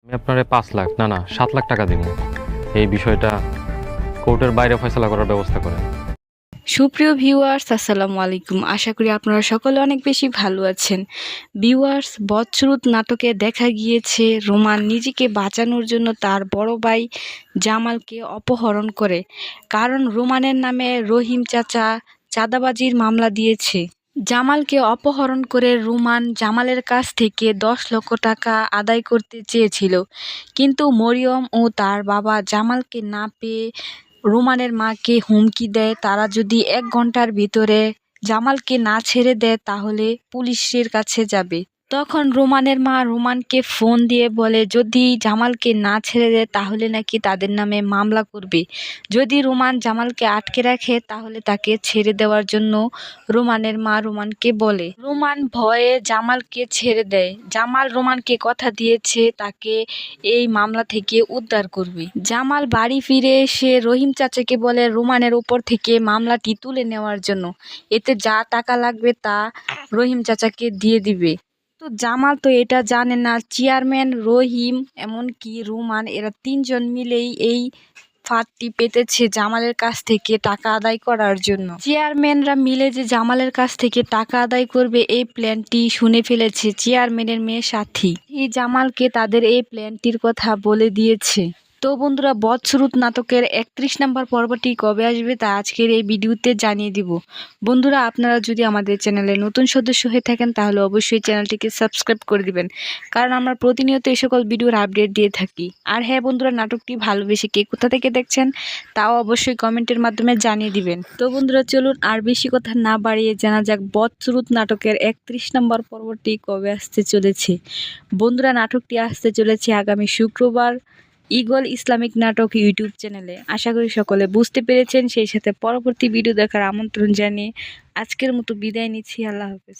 আমি আপনারে ৫ লাখ না ৭ লাখ টাকা দিব। এই বিষয়টা কোর্টের বাইরে ফয়সালা করার ব্যবস্থা করেন। সুপ্রিয় ভিউয়ার্স, আসসালামু আলাইকুম। আশা করি আপনারা সকলে অনেক বেশি ভালো আছেন। ভিউয়ার্স, বদসুরুত নাটকে দেখা গিয়েছে রোমান নিজেকে বাঁচানোর জন্য তার বড় ভাই জামালকে অপহরণ করে, কারণ রোমানের নামে রহিম চাচা চাঁদাবাজির মামলা দিয়েছে। জামালকে অপহরণ করে রোমান জামালের কাছ থেকে 10 লক্ষ টাকা আদায় করতে চেয়েছিল, কিন্তু মরিয়ম ও তার বাবা জামালকে না পেয়ে রোমানের মাকে হুমকি দেয়, তারা যদি 1 ঘন্টার ভিতরে জামালকে না ছেড়ে দেয় তাহলে পুলিশের কাছে যাবে। তখন রোমানের মা রোমানকে ফোন দিয়ে বলে যদি জামালকে না ছেড়ে দেয় তাহলে নাকি তাদের নামে মামলা করবে। যদি রোমান জামালকে আটকে রাখে তাহলে তাকে ছেড়ে দেওয়ার জন্য রোমানের মা রোমানকে বলে। রোমান ভয়ে জামালকে ছেড়ে দেয়। জামাল রোমানকে কথা দিয়েছে তাকে এই মামলা থেকে উদ্ধার করবে। জামাল বাড়ি ফিরে এসে রহিম চাচাকে বলে রোমানের উপর থেকে মামলাটি তুলে নেওয়ার জন্য, এতে যা টাকা লাগবে তা রহিম চাচাকে দিয়ে দিবে। তো জামাল তো এটা জানে না চেয়ারম্যান রহিম এমনকি রোমান এরা 3 জন মিলেই এই ফাঁদটি পেতেছে জামালের কাছ থেকে টাকা আদায় করার জন্য। চেয়ারম্যানরা মিলে যে জামালের কাছ থেকে টাকা আদায় করবে এই প্ল্যানটি শুনে ফেলেছে চেয়ারম্যানের মেয়ে সাথী। এই জামালকে তাদের এই প্ল্যানটির কথা বলে দিয়েছে। তো বন্ধুরা, বদসুরুত নাটকের 31 নম্বর পর্বটি কবে আসবে তা আজকের এই ভিডিওতে জানিয়ে দিব। বন্ধুরা, আপনারা যদি আমাদের চ্যানেলে নতুন সদস্য হয়ে থাকেন তাহলে অবশ্যই চ্যানেলটিকে সাবস্ক্রাইব করে দিবেন, কারণ আমরা প্রতিনিয়ত এই সকল ভিডিওর আপডেট দিয়ে থাকি। আর হ্যাঁ বন্ধুরা, নাটকটি ভালোবেসে কে কোথা থেকে দেখছেন তাও অবশ্যই কমেন্টের মাধ্যমে জানিয়ে দিবেন। তো বন্ধুরা, চলুন আর বেশি কথা না বাড়িয়ে জানা যাক বদসুরুত নাটকের 31 নম্বর পর্বটি কবে আসতে চলেছে। বন্ধুরা, নাটকটি আসতে চলেছে আগামী শুক্রবার ঈগল ইসলামিক নাটক ইউটিউব চ্যানেলে। আশা করি সকলে বুঝতে পেরেছেন, সেই সাথে পরবর্তী ভিডিও দেখার আমন্ত্রণ জানিয়ে আজকের মতো বিদায় নিচ্ছি। আল্লাহ হাফেজ।